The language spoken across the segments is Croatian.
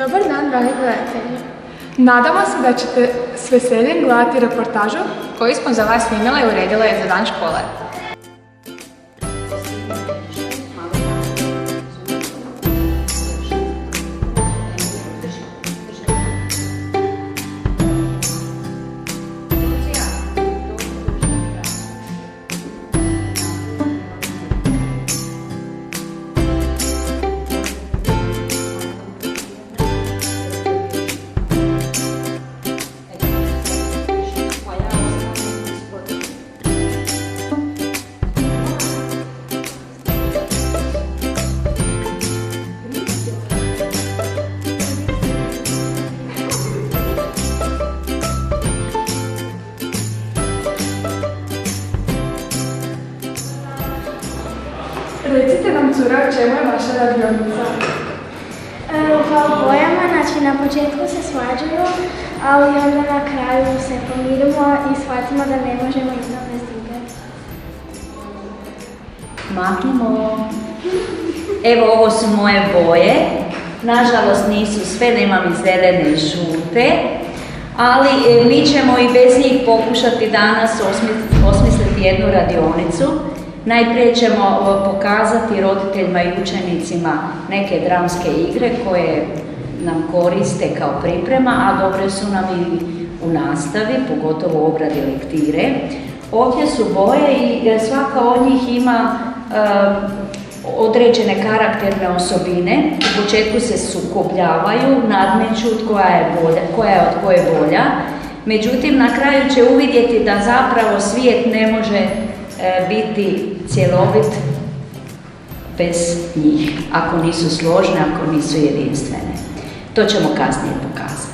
Dobar dan, dragi gledatelji. Nadamo se da ćete s veseljem gledati reportažu koju smo za vas snimile i uredile za dan škole. Recite nam, cura, o čemu je vaša radionica? Pa u bojama, znači na početku se svađaju, ali onda na kraju se pomirimo i shvatimo da ne možemo jedno bez druge. Maknimo. Evo, ovo su moje boje. Nažalost nisu sve, nemam i zelene i žute, ali mi ćemo i bez njih pokušati danas osmisliti jednu radionicu. Najprije ćemo pokazati roditeljima i učenicima neke dramske igre koje nam koriste kao priprema, a dobre su nam i u nastavi, pogotovo u obradi lektire. Ovdje su boje i svaka od njih ima određene karakterne osobine. U početku se sukobljavaju, nadmeću koja je od koje bolja. Međutim, na kraju će uvidjeti da zapravo svijet ne može biti cjelovit bez njih, ako nisu složne, ako nisu jedinstvene. To ćemo kasnije pokazati.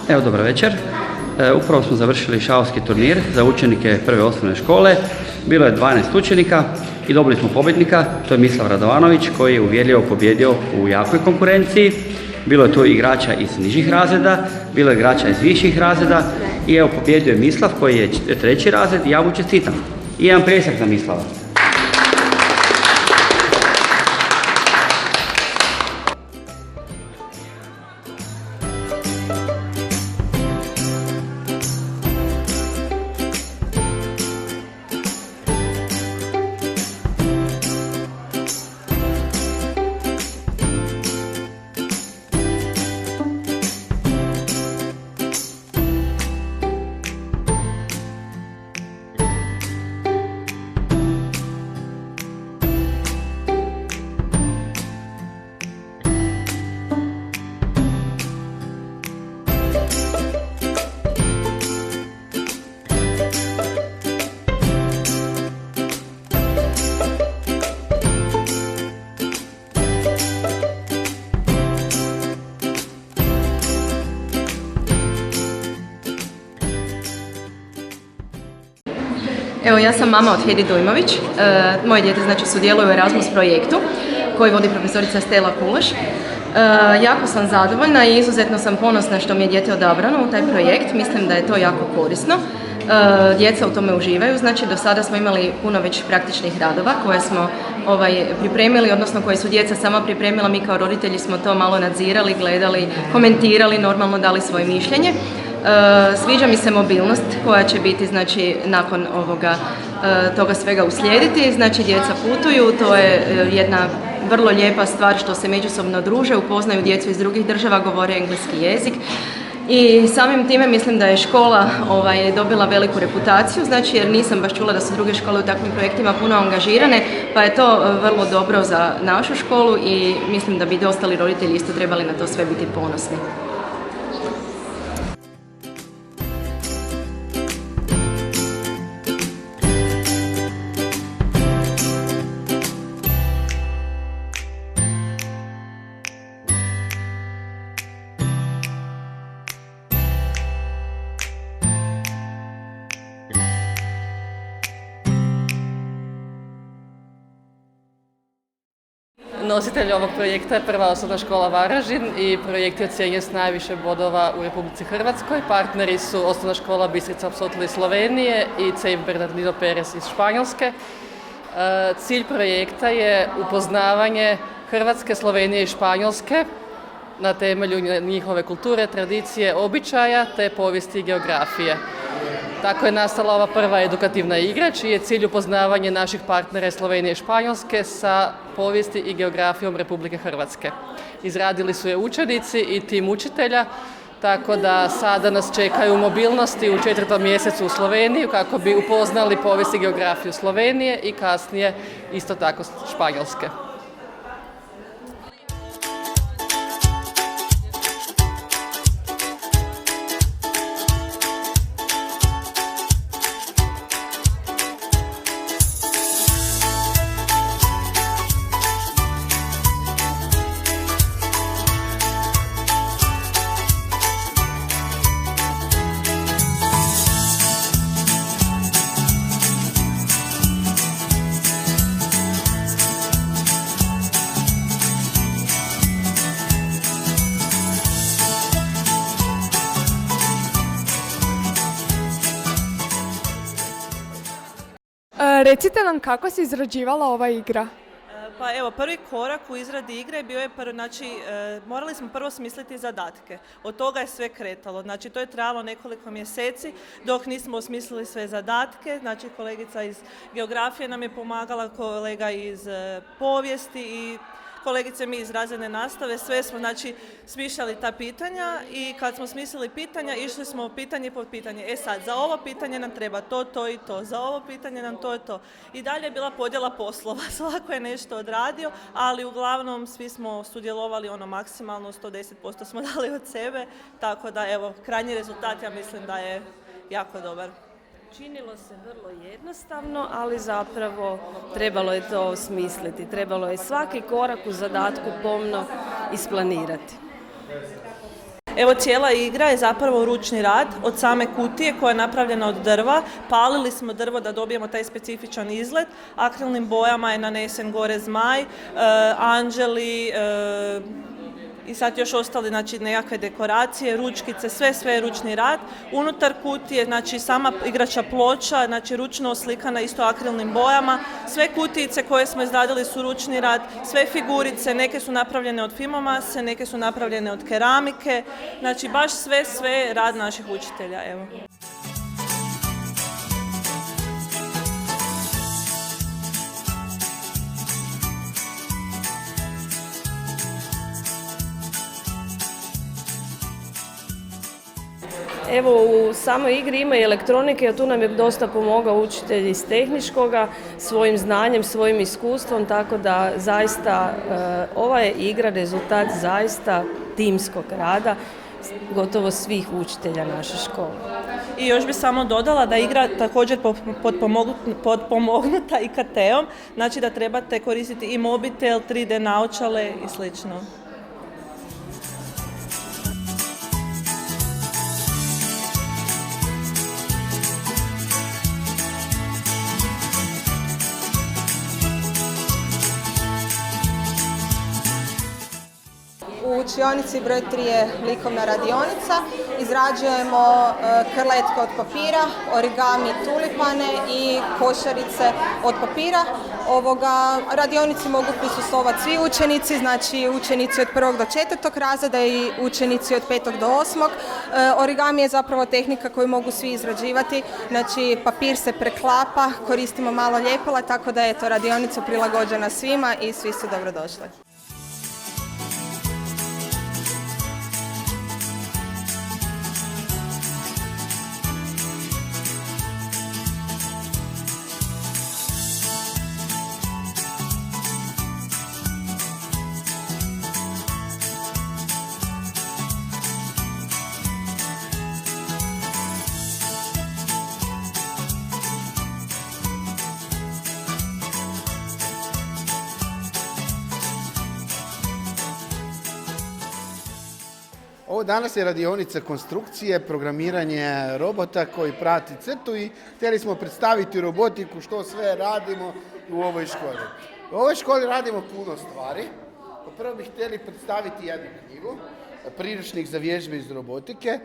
Evo, dobar večer. Upravo smo završili šahovski turnir za učenike prve osnovne škole. Bilo je 12 učenika i dobili smo pobjednika, to je Mislav Radovanović, koji je uvjerljivo pobjedio u jakoj konkurenciji. Bilo je tu igrača iz nižih razreda, bilo je igrača iz viših razreda i evo pobjedio je Mislav koji je 3. razred i ja mu čestitam. I jedan pljesak za Mislava. Evo, ja sam mama od Hedi Dujmović. Moje dijete znači sudjeluje u Erasmus projektu koji vodi profesorica Stela Kuleš. Jako sam zadovoljna i izuzetno sam ponosna što mi je dijete odabrano u taj projekt. Mislim da je to jako korisno. Djeca u tome uživaju, znači do sada smo imali puno već praktičnih radova koje smo pripremili, odnosno koje su djeca sama pripremila. Mi kao roditelji smo to malo nadzirali, gledali, komentirali, normalno dali svoje mišljenje. Sviđa mi se mobilnost koja će biti znači nakon toga svega uslijediti. Znači djeca putuju, to je jedna vrlo lijepa stvar što se međusobno druže, upoznaju djecu iz drugih država, govore engleski jezik I samim time mislim da je škola dobila veliku reputaciju, znači jer nisam baš čula da su druge škole u takvim projektima puno angažirane, pa je to vrlo dobro za našu školu i mislim da bi i ostali roditelji isto trebali na to sve biti ponosni. Nositelj ovog projekta je Prva osnovna škola Varaždin i projekt je ocijenjen s najviše bodova u Republici Hrvatskoj. Partneri su Osnovna škola Bistrica Apsotli iz Slovenije i CEIF Bernardino Perez iz Španjolske. Cilj projekta je upoznavanje Hrvatske, Slovenije i Španjolske na temelju njihove kulture, tradicije, običaja te povijesti i geografije. Tako je nastala ova prva edukativna igra, čiji je cilj upoznavanje naših partnera iz Slovenije i Španjolske sa povijesti i geografijom Republike Hrvatske. Izradili su je učenici i tim učitelja, tako da sada nas čekaju mobilnosti u 4. mjesecu u Sloveniju kako bi upoznali povijest i geografiju Slovenije i kasnije isto tako Španjolske. Recite nam kako se izrađivala ova igra? Pa evo, prvi korak u izradi igre bio je morali smo prvo smisliti zadatke. Od toga je sve kretalo. Znači, to je trajalo nekoliko mjeseci dok nismo osmislili sve zadatke. Znači, kolegica iz geografije nam je pomagala, kolega iz povijesti i kolegice mi iz razredne nastave. Sve smo smišljali ta pitanja i kad smo smislili pitanja, išli smo pitanje po pitanje. Sad, za ovo pitanje nam treba to i to. Za ovo pitanje nam to i to. I dalje je bila podjela poslova. Svako je nešto odradio, ali uglavnom svi smo sudjelovali maksimalno, 110% smo dali od sebe. Tako da, evo, krajnji rezultat ja mislim da je jako dobar. Činilo se vrlo jednostavno, ali zapravo trebalo je to osmisliti. Trebalo je svaki korak u zadatku pomno isplanirati. Evo, cijela igra je zapravo ručni rad od same kutije koja je napravljena od drva. Palili smo drvo da dobijemo taj specifičan izgled. Akrilnim bojama je nanesen gore zmaj, anđeli, i sad još ostali nekakve dekoracije, ručkice, sve je ručni rad. Unutar kutije, sama igrača ploča, ručno oslikana isto akrilnim bojama. Sve kutijice koje smo izradili su ručni rad, sve figurice, neke su napravljene od fimomase, neke su napravljene od keramike. Znači baš sve rad naših učitelja, evo. Evo, u samoj igri ima i elektronike, a tu nam je dosta pomogao učitelj iz tehničkoga svojim znanjem, svojim iskustvom, tako da zaista ova je igra rezultat zaista timskog rada gotovo svih učitelja naše škole. I još bi samo dodala da igra također potpomognuta IKT-om, znači da trebate koristiti i mobitel, 3D naočale i slično. U učionici broj 3 je likovna radionica. Izrađujemo krletke od papira, origami tulipane i košarice od papira. Radionici mogu prisustvovati svi učenici, znači učenici od 1. do 4. razreda i učenici od 5. do 8. Origami je zapravo tehnika koju mogu svi izrađivati, znači papir se preklapa, koristimo malo ljepila, tako da je to radionica prilagođena svima i svi su dobrodošli. Ovo danas je radionica konstrukcije, programiranje robota koji prati crtu i htjeli smo predstaviti robotiku što sve radimo u ovoj školi. U ovoj školi radimo puno stvari. Prvo bih htjeli predstaviti jednu knjigu, priručnik za vježbe iz robotike,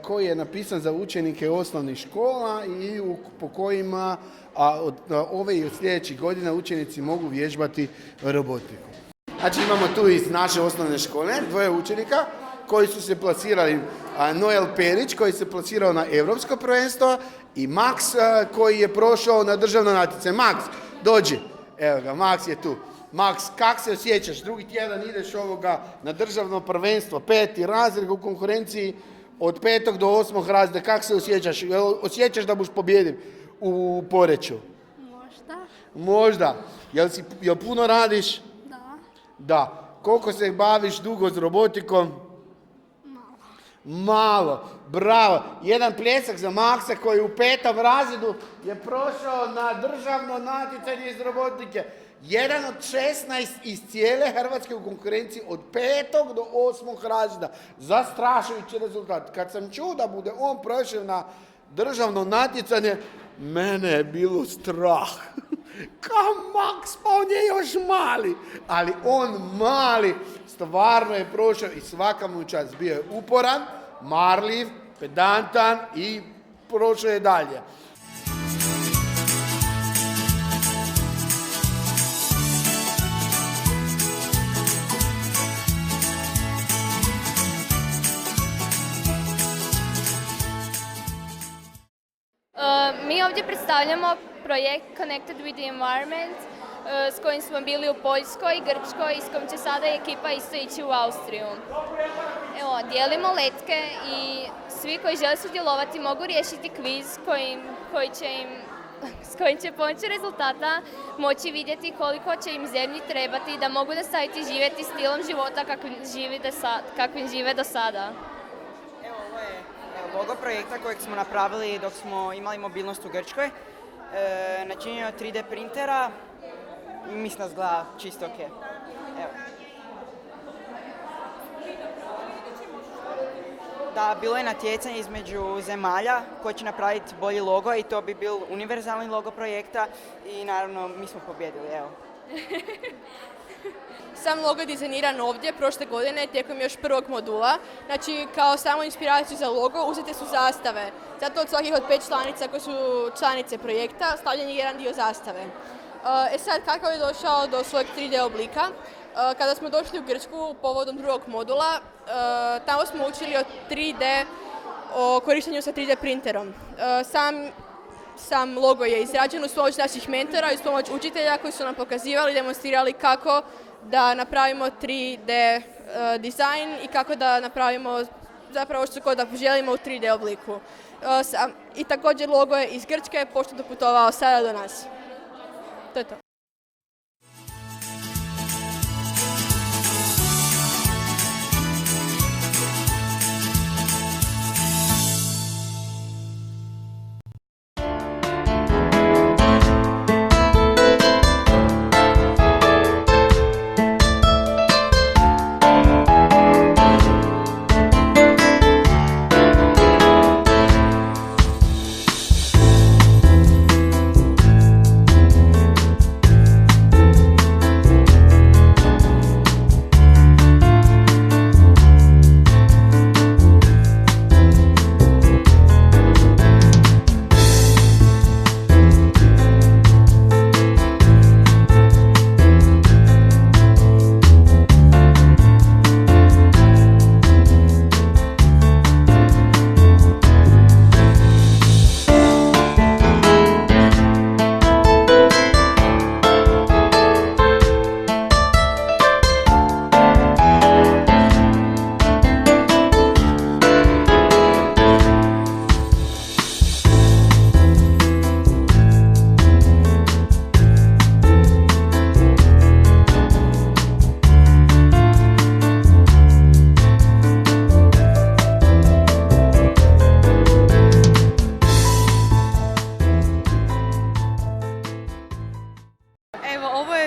koji je napisan za učenike osnovnih škola i po kojima od ove i od sljedećih godina učenici mogu vježbati robotiku. Znači imamo tu iz naše osnovne škole 2 učenika koji su se plasirali, Noel Perić koji se plasirao na Europsko prvenstvo i Max koji je prošao na državno natjecanje. Max, dođi. Evo ga, Max je tu. Max, kak se osjećaš? Drugi tjedan ideš na državno prvenstvo, 5. razred u konkurenciji od 5. do 8. razreda. Kak se osjećaš? Osjećaš da buš pobjedim u Poreču? Možda. Jel puno radiš? Da. Koliko se baviš dugo s robotikom? Malo. Bravo. Jedan pljesak za Maksa koji u 5. razredu je prošao na državno natjecanje iz robotike. Jedan od 16 iz cijele Hrvatske u konkurenciji od 5. do 8. razreda. Zastrašujući rezultat. Kad sam čuo da bude on prošao na državno natjecanje, mene je bilo strah. Kao Max, pa on je još mali. Ali on mali stvarno je prošao i svaka mu čast. Bio je uporan, marljiv, pedantan i prošao je dalje. Mi ovdje predstavljamo projekt Connected with the Environment s kojim smo bili u Poljskoj, Grčkoj i s kojim će sada ekipa isto ići u Austriju. Evo, dijelimo letke i svi koji žele sudjelovati mogu riješiti kviz s kojim će pomoću rezultata moći vidjeti koliko će im zemlji trebati da mogu nastaviti živjeti stilom života kakvim žive do sada. Evo, ovo je logo projekta kojeg smo napravili dok smo imali mobilnost u Grčkoj. Načinjeno 3D printera i mislim da izgleda čisto ok. Evo. Da, bilo je natjecanje između zemalja koji će napraviti bolji logo i to bi bil univerzalni logo projekta i naravno mi smo pobjedili, evo. Sam logo je dizajniran ovdje prošle godine tijekom još 1. modula. Znači, kao samo inspiraciju za logo uzete su zastave. Zato od svakih od 5 članica koje su članice projekta stavljen je jedan dio zastave. Sad, kako je došao do svojeg 3D oblika? Kada smo došli u Grčku povodom 2. modula, tamo smo učili o korištenju sa 3D printerom. Sam logo je izrađen uz pomoć naših mentora i uz pomoć učitelja koji su nam pokazivali i demonstrirali kako da napravimo 3D dizajn i kako da napravimo zapravo što god da želimo u 3D obliku. I također logo je iz Grčke pošto doputovao sada do nas. To je to.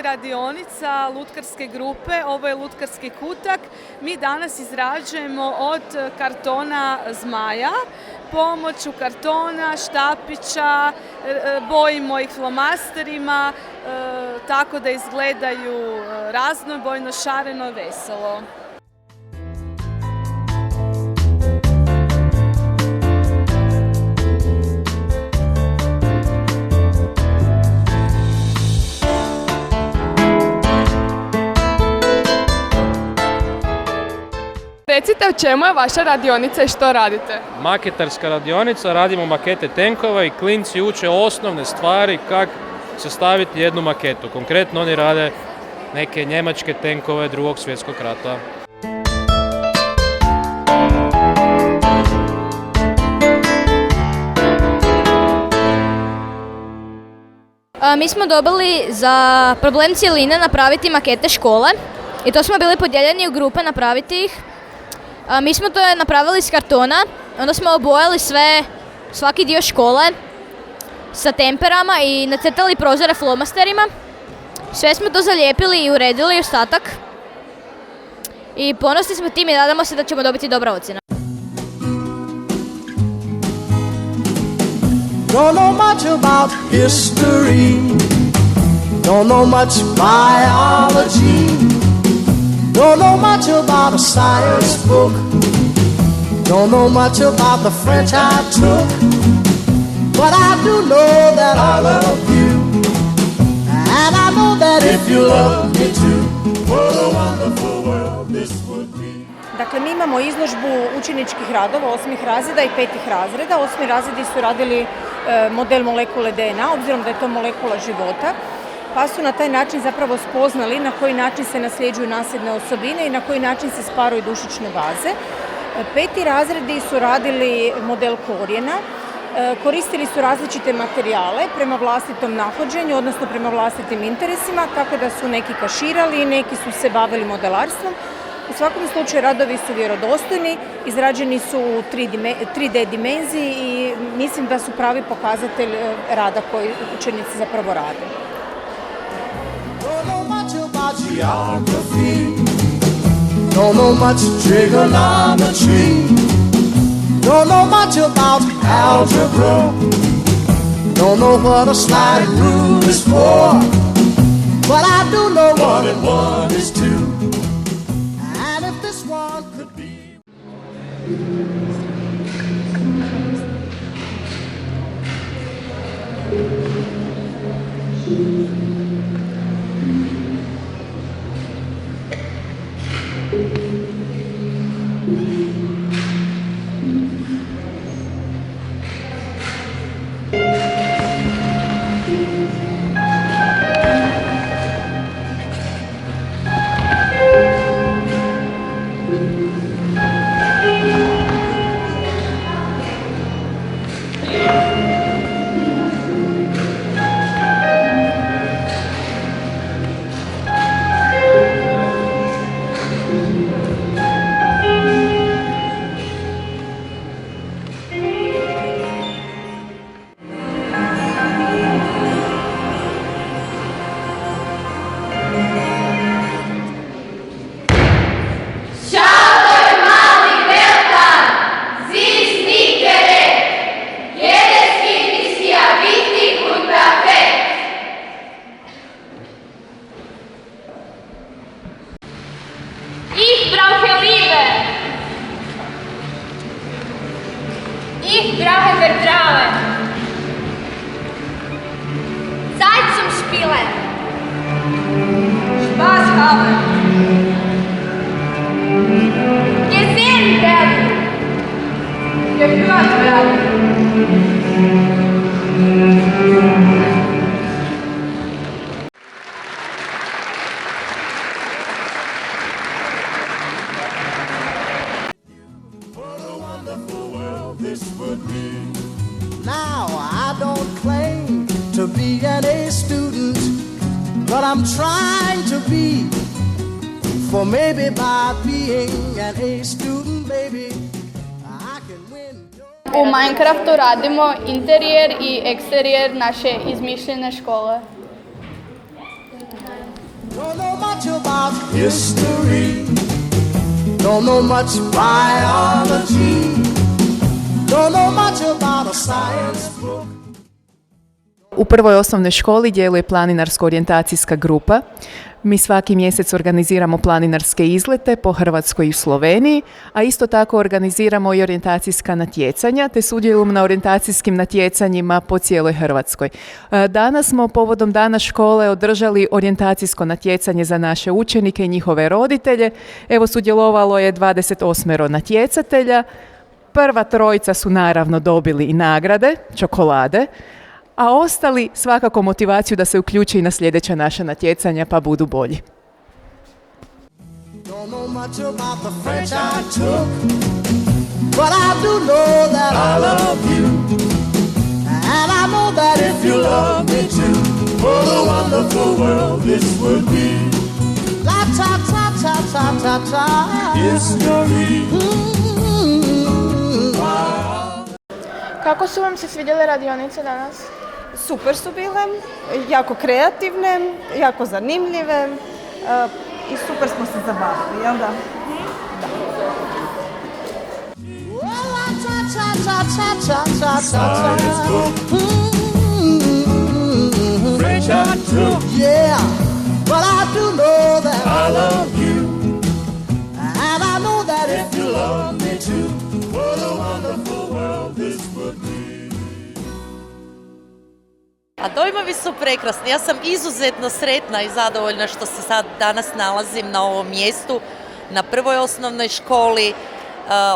radionica lutkarske grupe, ovo je lutkarski kutak. Mi danas izrađujemo od kartona zmaja, pomoću kartona, štapića, bojimo ih flomasterima, tako da izgledaju raznobojno, šareno, veselo. Recite, u čemu je vaša radionica i što radite? Maketarska radionica, radimo makete tenkova i klinci uče osnovne stvari kako sastaviti jednu maketu. Konkretno oni rade neke njemačke tenkove Drugog svjetskog rata. Mi smo dobili za problem cjeline napraviti makete škole i to smo bili podijeljeni u grupe napraviti ih. Mi smo to napravili iz kartona, onda smo obojali svaki dio škole sa temperama i nacrtali prozore flomasterima. Sve smo to zalijepili i uredili ostatak. I ponosni smo tim i nadamo se da ćemo dobiti dobra ocjena. Don't know much about history, don't know much biology, don't know much about a science book, don't know much about the French I took, but I do know that I love you, and I know that if you love me too, what a wonderful world this would be. Dakle, mi imamo izložbu učeničkih radova 8. razreda i 5. razreda. 8. razredi su radili model molekule DNA, obzirom da je to molekula života, pa su na taj način zapravo spoznali na koji način se nasljeđuju nasljedne osobine i na koji način se sparuju dušične baze. 5. razredi su radili model korijena, koristili su različite materijale prema vlastitom nahođenju, odnosno prema vlastitim interesima, tako da su neki kaširali, neki su se bavili modelarstvom. U svakom slučaju radovi su vjerodostojni, izrađeni su u 3D dimenziji i mislim da su pravi pokazatelj rada koji učenici zapravo rade. Don't know much about geography, don't know much trigonometry, don't know much about algebra, don't know what a sliding rule is for, but I do know 1 and 1 is 2. Ich brauche Vertrauen. Zeit zum Spielen. Spaß haben. Gesehen werden. Gehört werden. Now I don't claim to be an A student, but I'm trying to be. For maybe by being an A student, baby, I can win. U Minecraftu radimo interijer i eksterijer naše izmišljene škole. Don't know much about history. Don't know much biology. Don't know much about a science book. U prvoj osnovnoj školi djeluje planinarsko-orijentacijska grupa. Mi svaki mjesec organiziramo planinarske izlete po Hrvatskoj i Sloveniji, a isto tako organiziramo i orijentacijska natjecanja, te sudjelujemo na orijentacijskim natjecanjima po cijeloj Hrvatskoj. Danas smo povodom Dana škole održali orijentacijsko natjecanje za naše učenike i njihove roditelje. Evo, sudjelovalo je 28 natjecatelja. Prva trojica su naravno dobili i nagrade, čokolade, a ostali svakako motivaciju da se uključi i na sljedeća naša natjecanja pa budu bolji. Don't know much about the French I took, but I do know that I love you, and I know that if you love me too, what a wonderful world this would be. La ta ta ta ta ta ta, history. Kako su vam se svidjele radionice danas? Super su bile, jako kreativne, jako zanimljive i super smo se zabavili, jel da? Yeah, but I do know that I love you, and I know that if you love me too, what a wonderful world this would be. A dojmovi su prekrasni. Ja sam izuzetno sretna i zadovoljna što se sad danas nalazim na ovom mjestu, na prvoj osnovnoj školi.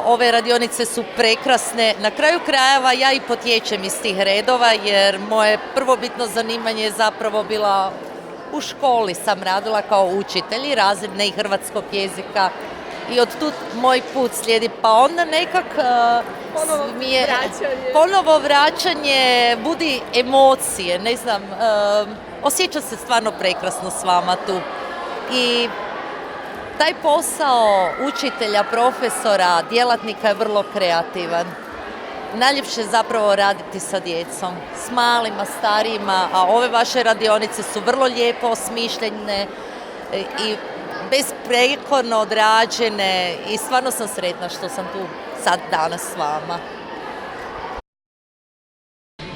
Ove radionice su prekrasne. Na kraju krajeva ja i potječem iz tih redova jer moje prvobitno zanimanje je zapravo bila u školi. Sam radila kao učitelj i razredne i hrvatskog jezika i od tu moj put slijedi. Pa onda nekak ponovo vraćanje budi emocije, ne znam, osjećam se stvarno prekrasno s vama tu. I taj posao učitelja, profesora, djelatnika je vrlo kreativan. Najljepše je zapravo raditi sa djecom, s malima, starijima, a ove vaše radionice su vrlo lijepo osmišljene i besprekorno odrađene i stvarno sam sretna što sam tu sad danas s vama.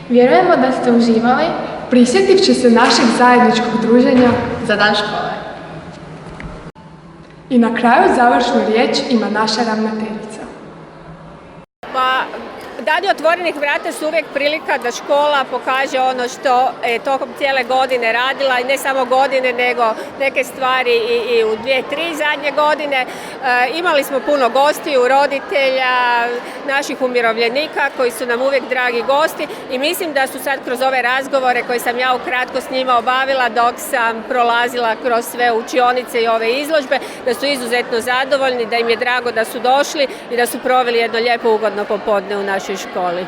Vjerujemo da ste uživali, prisjetivši se našeg zajedničkog druženja za Dan škole. I na kraju završnu riječ ima naša ravnateljica. Pa, Dani otvorenih vrata su uvijek prilika da škola pokaže ono što je tokom cijele godine radila i ne samo godine nego neke stvari i u 2-3 zadnje godine. Imali smo puno gostiju, roditelja, naših umirovljenika koji su nam uvijek dragi gosti i mislim da su sad kroz ove razgovore koje sam ja ukratko s njima obavila dok sam prolazila kroz sve učionice i ove izložbe, da su izuzetno zadovoljni, da im je drago da su došli i da su proveli jedno lijepo ugodno popodne u našoj školi.